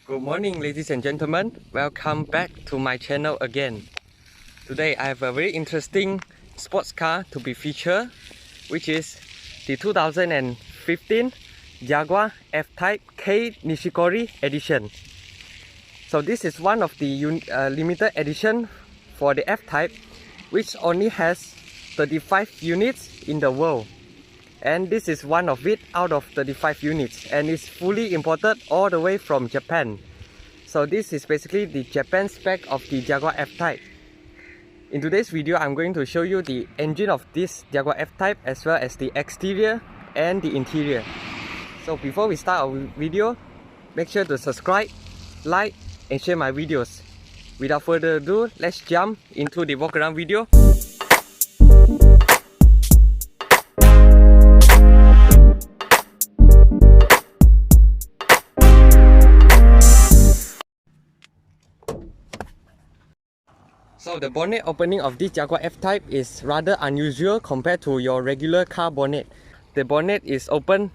Good morning, ladies and gentlemen. Welcome back to my channel again. Today I have a very interesting sports car to be featured, which is the 2015 Jaguar F-Type Kei Nishikori edition. So this is one of the limited edition for the F-Type, which only has 35 units in the world. And this is one of it out of 35 units, and it's fully imported all the way from Japan. So this is basically the Japan spec of the Jaguar F-Type. In today's video, I'm going to show you the engine of this Jaguar F-Type as well as the exterior and the interior. So before we start our video, make sure to subscribe, like and share my videos. Without further ado, let's jump into the walk around video. So the bonnet opening of this Jaguar F-Type is rather unusual compared to your regular car bonnet. The bonnet is open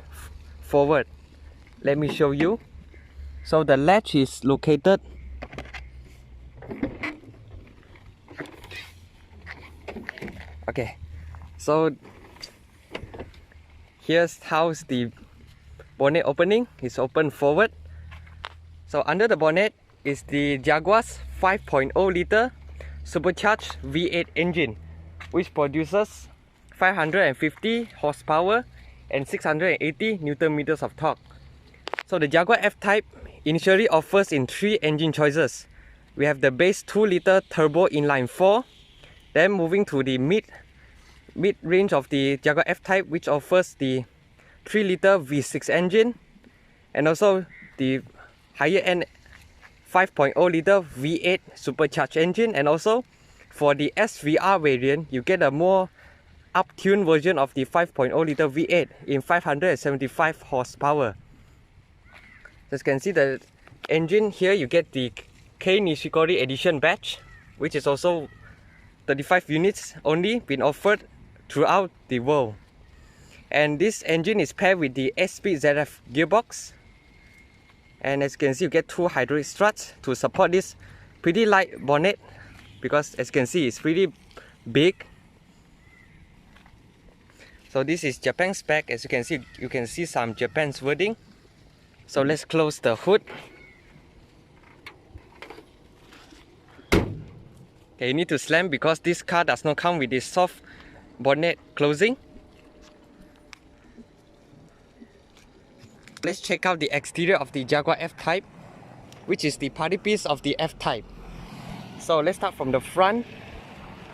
forward. Let me show you. So the latch is located so here's how the bonnet opening is open forward. So under the bonnet is the Jaguar's 5.0 liter Supercharged V8 engine, which produces 550 horsepower and 680 Newton meters of torque. So the Jaguar F-Type initially offers in 3 engine choices. We have the base 2 liter turbo inline 4, then moving to the mid range of the Jaguar F-Type, which offers the 3 liter V6 engine, and also the higher end 5.0 liter V8 supercharged engine. And also for the SVR variant, you get a more up-tuned version of the 5.0 liter V8 in 575 horsepower. As you can see the engine here, you get the Kei Nishikori edition badge, which is also 35 units only been offered throughout the world. And this engine is paired with the 8-speed ZF gearbox. And as you can see, you get 2 hydraulic struts to support this pretty light bonnet, because as you can see, it's pretty big. So this is Japan spec. As you can see some Japan's wording. So let's close the hood. Okay, you need to slam because this car does not come with this soft bonnet closing. Let's check out the exterior of the Jaguar F-Type, which is the party piece of the F-Type. So let's start from the front.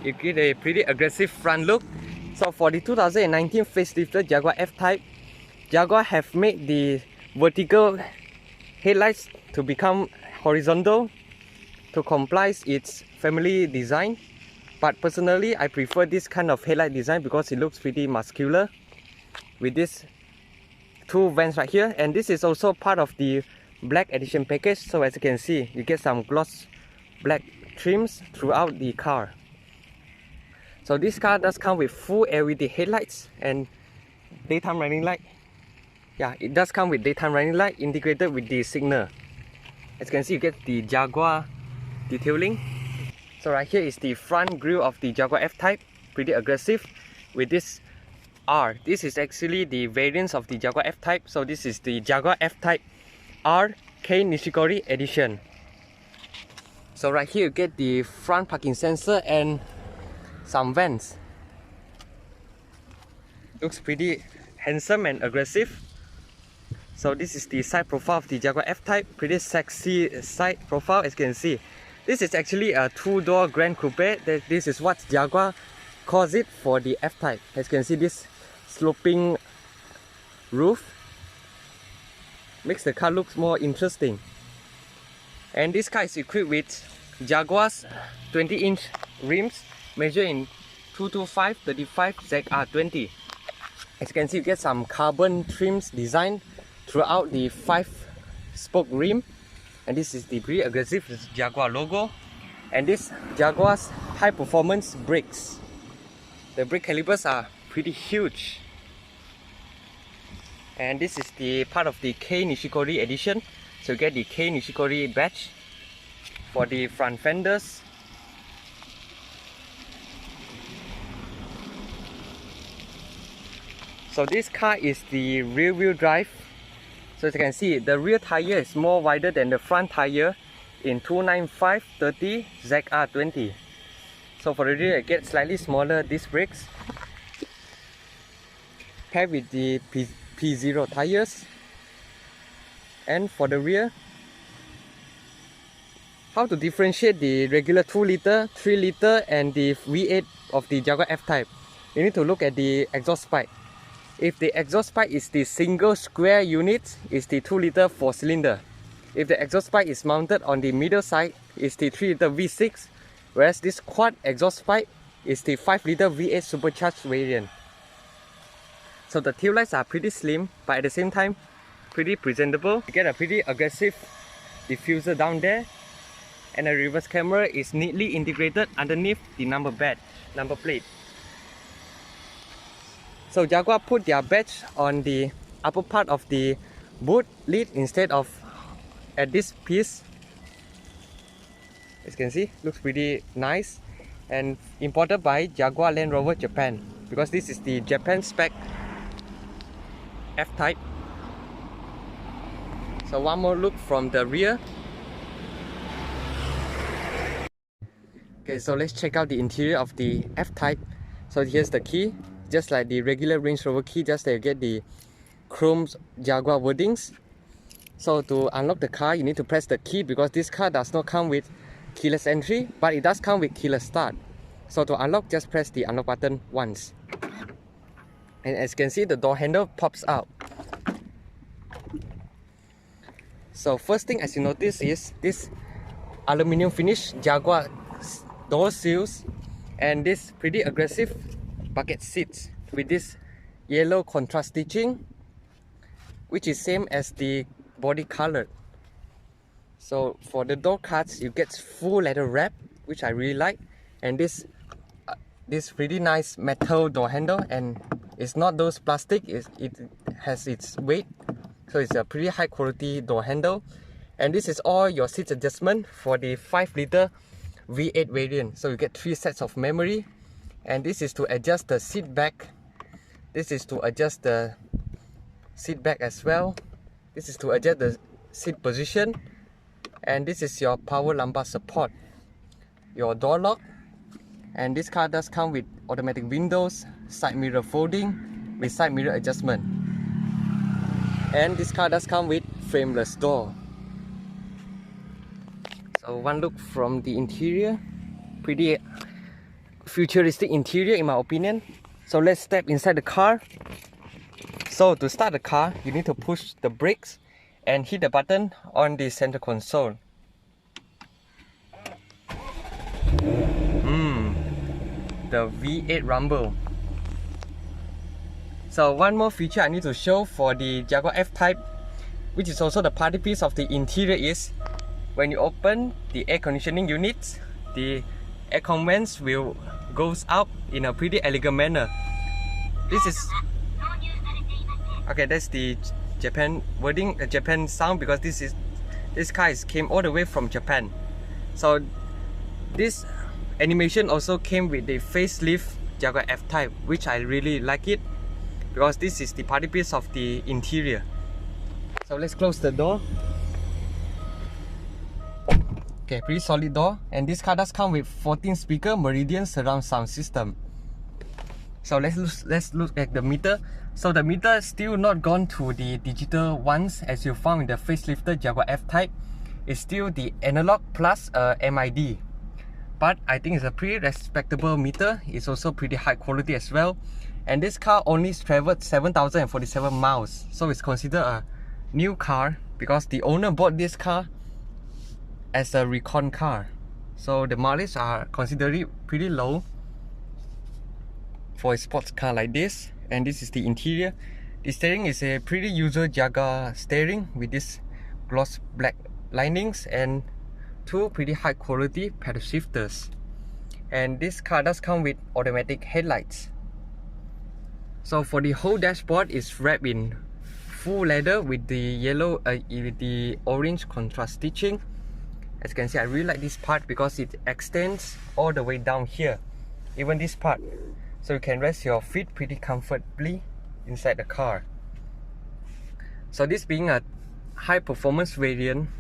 You get a pretty aggressive front look. So for the 2019 facelifted Jaguar F-Type, Jaguar have made the vertical headlights to become horizontal to comply its family design. But personally, I prefer this kind of headlight design because it looks pretty muscular with this 2 vents right here. And this is also part of the black edition package. So as you can see, you get some gloss black trims throughout the car. So this car does come with full LED headlights and daytime running light. Yeah, it does come with daytime running light integrated with the signal. As you can see, you get the Jaguar detailing. So right here is the front grille of the Jaguar F-Type, pretty aggressive with this R. This is actually the variants of the Jaguar F-Type. So this is the Jaguar F-Type R Kei Nishikori edition. So right here you get the front parking sensor and some vents. Looks pretty handsome and aggressive. So this is the side profile of the Jaguar F-Type, pretty sexy side profile. As you can see, this is actually a 2-door Grand Coupe. This is what Jaguar calls it for the F-Type. As you can see, this sloping roof makes the car look more interesting. And this car is equipped with Jaguar's 20-inch rims measured in 225/35 ZR20. As you can see, you get some carbon trims designed throughout the 5-spoke rim. And this is the pretty aggressive Jaguar logo. And this Jaguar's high performance brakes. The brake calipers are pretty huge. And this is the part of the Kei Nishikori edition. So you get the Kei Nishikori badge for the front fenders. So this car is the rear wheel drive. So as you can see, the rear tire is more wider than the front tire in 295/30 ZR20. So for the rear, it gets slightly smaller disc brakes paired with the P0 tires. And for the rear, how to differentiate the regular 2-liter, 3-liter and the V8 of the Jaguar F-Type? You need to look at the exhaust pipe. If the exhaust pipe is the single square unit, it's the 2-liter 4-cylinder. If the exhaust pipe is mounted on the middle side, it's the 3-liter V6, whereas this quad exhaust pipe is the 5-liter V8 supercharged variant. So the tail lights are pretty slim, but at the same time, pretty presentable. You get a pretty aggressive diffuser down there, and a reverse camera is neatly integrated underneath the number plate. So Jaguar put their badge on the upper part of the boot lid instead of at this piece. As you can see, looks pretty nice, and imported by Jaguar Land Rover Japan, because this is the Japan spec F-Type. So one more look from the rear. Okay, so let's check out the interior of the F-Type. So here's the key, just like the regular Range Rover key, just that you get the chrome Jaguar wordings. So to unlock the car, you need to press the key, because this car does not come with keyless entry, but it does come with keyless start. So to unlock, just press the unlock button once. And as you can see, the door handle pops out. So first thing as you notice is this aluminium finish Jaguar door seals and this pretty aggressive bucket seats with this yellow contrast stitching, which is same as the body color. So for the door cards, you get full leather wrap, which I really like, and this pretty nice metal door handle, and it's not those plastic, it has its weight, so it's a pretty high quality door handle. And this is all your seat adjustment for the 5-liter V8 variant. So you get 3 sets of memory, and this is to adjust the seat back, this is to adjust the seat back as well, this is to adjust the seat position, and this is your power lumbar support, your door lock. And this car does come with automatic windows, side mirror folding with side mirror adjustment, and this car does come with frameless door. So one look from the interior, pretty futuristic interior in my opinion. So let's step inside the car. So to start the car, you need to push the brakes and hit the button on the center console. The V8 rumble. So one more feature I need to show for the Jaguar F-Type, which is also the party piece of the interior, is when you open the air conditioning units, the aircon vents will goes up in a pretty elegant manner. This is okay, that's the Japan wording, Japan sound, because this car came all the way from Japan. So this animation also came with the facelift Jaguar F-Type, which I really like it, because this is the party piece of the interior. So let's close the door. Okay, pretty solid door, and this car does come with 14-speaker Meridian surround sound system. So let's look at the meter. So the meter is still not gone to the digital ones as you found in the facelifted Jaguar F-Type. It's still the analog plus MID. But I think it's a pretty respectable meter. It's also pretty high quality as well. And this car only traveled 7,047 miles. So it's considered a new car because the owner bought this car as a recon car. So the mileage are considered pretty low for a sports car like this. And this is the interior. The steering is a pretty usual Jaguar steering with this gloss black linings and 2 pretty high quality pedal shifters. And this car does come with automatic headlights. So for the whole dashboard is wrapped in full leather with the yellow, with the orange contrast stitching. As you can see, I really like this part because it extends all the way down here, even this part, so you can rest your feet pretty comfortably inside the car. So this being a high performance variant,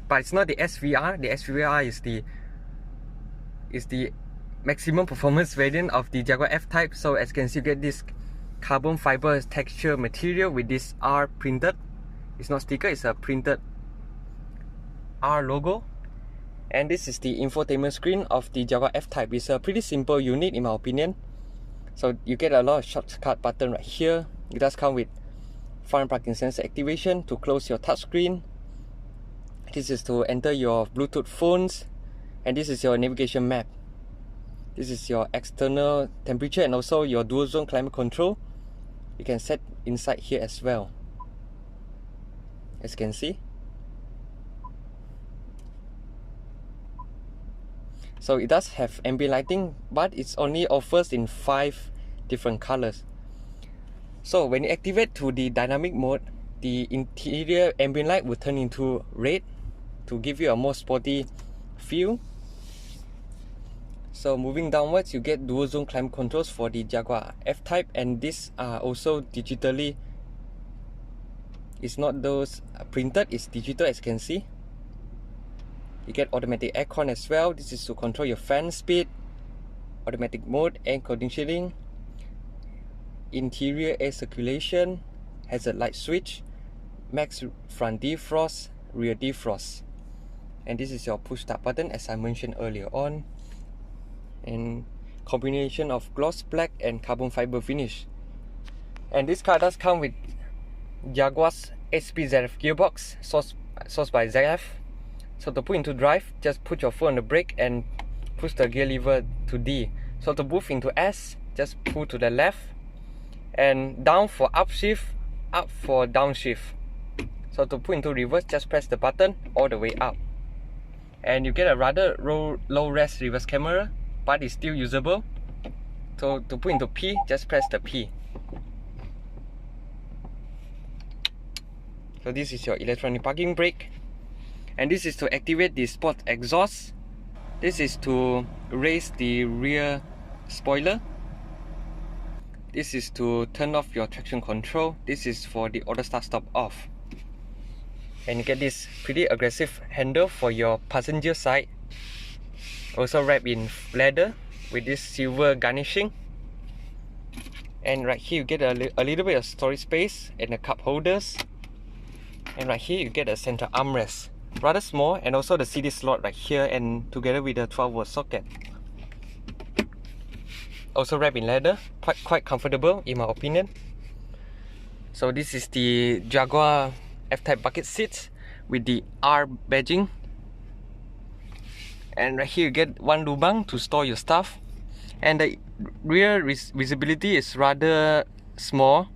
but it's not the SVR. The SVR is the maximum performance variant of the Jaguar F-Type. So as you can see, you get this carbon fiber texture material with this R printed. It's not sticker, it's a printed R logo. And this is the infotainment screen of the Jaguar F-Type. It's a pretty simple unit in my opinion. So you get a lot of shortcut button right here. It does come with front parking sensor activation to close your touchscreen. This is to enter your Bluetooth phones, and this is your navigation map. This is your external temperature and also your dual zone climate control. You can set inside here as well, as you can see. So it does have ambient lighting, but it's only offers in 5 different colors. So when you activate to the dynamic mode, the interior ambient light will turn into red to give you a more sporty feel. So moving downwards, you get dual zone climate controls for the Jaguar F-Type, and these are also digitally. It's not those printed, it's digital, as you can see. You get automatic aircon as well. This is to control your fan speed, automatic mode, air conditioning, interior air circulation, hazard light switch, max front defrost, rear defrost. And this is your push start button, as I mentioned earlier on. And combination of gloss black and carbon fiber finish. And this car does come with Jaguar's 8-speed ZF gearbox, sourced by ZF. So to put into drive, just put your foot on the brake and push the gear lever to D. So to move into S, just pull to the left, and down for upshift, up for downshift. So to put into reverse, just press the button all the way up. And you get a rather low res reverse camera, but it's still usable. So to put into P, just press the P. So this is your electronic parking brake. And this is to activate the sport exhaust. This is to raise the rear spoiler. This is to turn off your traction control. This is for the auto start stop off. And you get this pretty aggressive handle for your passenger side. Also wrapped in leather with this silver garnishing. And right here you get a little bit of storage space and the cup holders. And right here you get a center armrest. Rather small, and also the CD slot right here, and together with the 12-volt socket. Also wrapped in leather, quite comfortable in my opinion. So this is the Jaguar F-Type bucket seats with the R badging. And right here you get one lubang to store your stuff. And the rear visibility is rather small.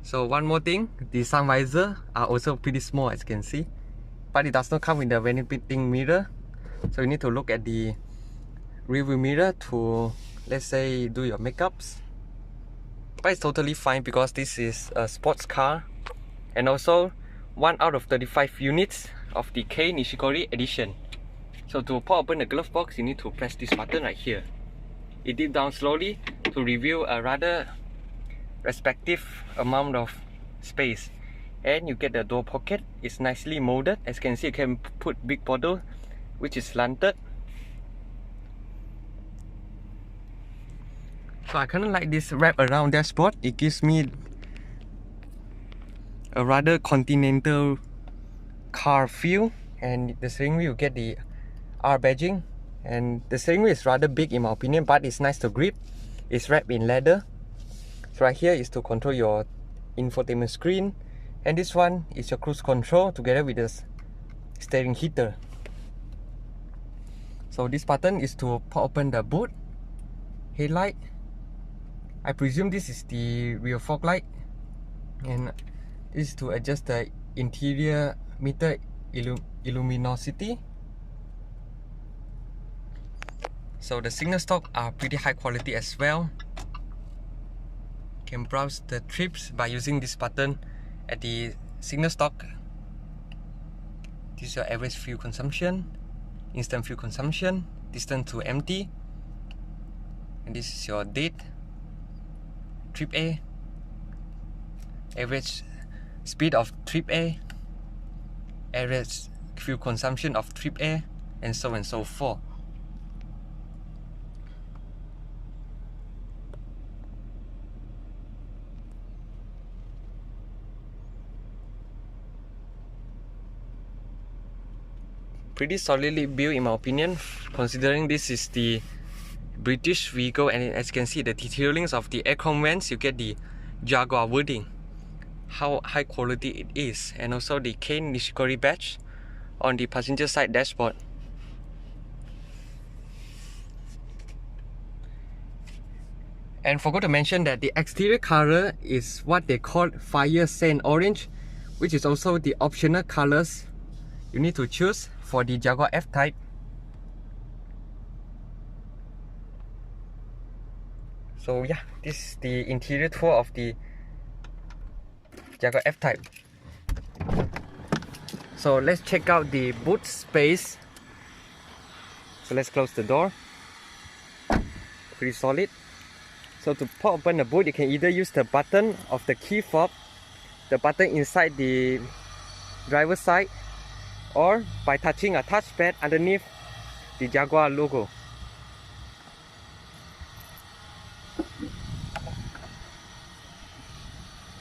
So one more thing, the sun visor are also pretty small, as you can see. But it does not come with the benefiting mirror. So you need to look at the rear view mirror to, let's say, do your makeups. But it's totally fine because this is a sports car. And also 1 out of 35 units of the Kei Nishikori edition. So to pop open the glove box, you need to press this button right here. It dips down slowly to reveal a rather respective amount of space. And you get the door pocket. It's nicely molded. As you can see, you can put big bottle which is slanted. So I kind of like this wrap around dashboard. It gives me a rather continental car feel. And the steering wheel, you get the R badging, and the steering wheel is rather big in my opinion, but it's nice to grip. It's wrapped in leather. So right here is to control your infotainment screen, and this one is your cruise control together with the steering heater. So this button is to pop open the boot, headlight. I presume this is the rear fog light, and this is to adjust the interior meter luminosity. So the signal stock are pretty high quality as well. can browse the trips by using this button at the signal stock. This is your average fuel consumption, instant fuel consumption, distance to empty, and this is your date, trip A, average speed of trip A, average fuel consumption of trip A, and so on and so forth. Pretty solidly built in my opinion, considering this is the British vehicle, and as you can see the detailings of the aircon vents, you get the Jaguar wording, how high quality it is, and also the Kei Nishikori badge on the passenger side dashboard. And forgot to mention that the exterior color is what they call fire sand orange, which is also the optional colors you need to choose for the Jaguar F-Type. So yeah, this is the interior tour of the Jaguar F-Type. So let's check out the boot space. So let's close the door. Pretty solid. So to pop open the boot, you can either use the button of the key fob, the button inside the driver's side, or by touching a touchpad underneath the Jaguar logo.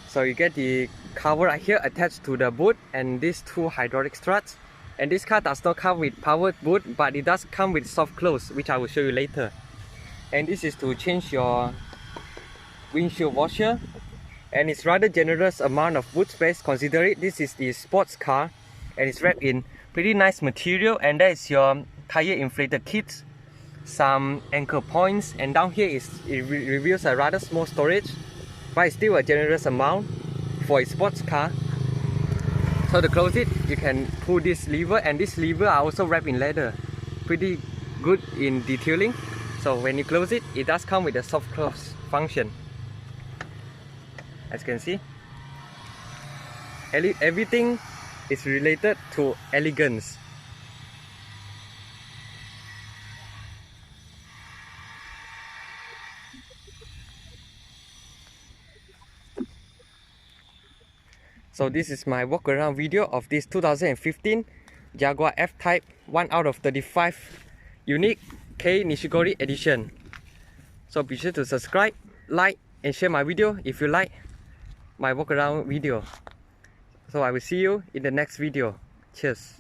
So you get the cover right here attached to the boot, and these two hydraulic struts. And this car does not come with powered boot, but it does come with soft close, which I will show you later. And this is to change your windshield washer, and it's rather generous amount of boot space considering this is the sports car, and it's wrapped in pretty nice material. And that is your tire inflator kit, some anchor points, and down here it reveals a rather small storage, but it's still a generous amount for a sports car. So to close it, you can pull this lever, and this lever are also wrapped in leather, pretty good in detailing. So when you close it, it does come with a soft close function. As you can see, everything is related to elegance. So this is my walk around video of this 2015 Jaguar F-Type 1 out of 35 unique Kei Nishikori edition. So be sure to subscribe, like, and share my video if you like my walk around video. So I will see you in the next video. Cheers.